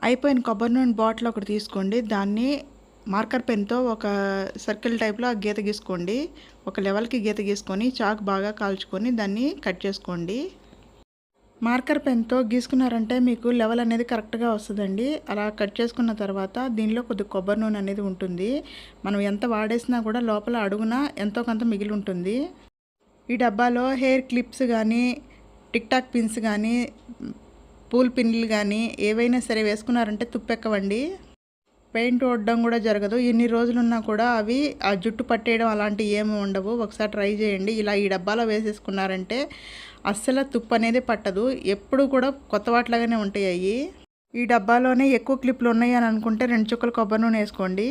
అయిపోయిన కొబ్బరి నూనె బాటిల్ ఒకటి తీసుకోండి. దాన్ని మార్కర్ పెన్‌తో ఒక సర్కిల్ టైప్‌లో గీత గీసుకోండి. ఒక లెవెల్‌కి గీత గీసుకొని చాక్ బాగా కాల్చుకొని దాన్ని కట్ చేసుకోండి. మార్కర్ పెన్‌తో గీసుకున్నారంటే మీకు లెవెల్ అనేది కరెక్ట్‌గా వస్తదండి. అలా కట్ చేసుకున్న తర్వాత దీనిలో కొద్దిగా కొబ్బరి నూనె అనేది ఉంటుంది. మనం ఎంత వాడేసినా కూడా లోపల అడుగున ఎంతో కొంత మిగిలి ఉంటుంది. ఈ డబ్బాలో హెయిర్ క్లిప్స్ గానీ, టిక్ టాక్ పిన్స్ గానీ, పూల్ పిన్నులు గానీ ఏవైనా సరే వేసుకున్నారంటే తుప్పెక్కవండి. పెయింట్ ఓడడం కూడా జరగదు. ఎన్ని రోజులున్నా కూడా అవి ఆ జుట్టు పట్టేయడం అలాంటివి ఏమి ఉండవు. ఒకసారి ట్రై చేయండి. ఇలా ఈ డబ్బాలో వేసేసుకున్నారంటే అస్సలు తుప్పు అనేది పట్టదు. ఎప్పుడు కూడా కొత్త వాటిలాగానే ఉంటాయి అయి. ఈ డబ్బాలోనే ఎక్కువ క్లిప్లు ఉన్నాయి అని అనుకుంటే 2 చుక్కలు కొబ్బరి నూనె వేసుకోండి.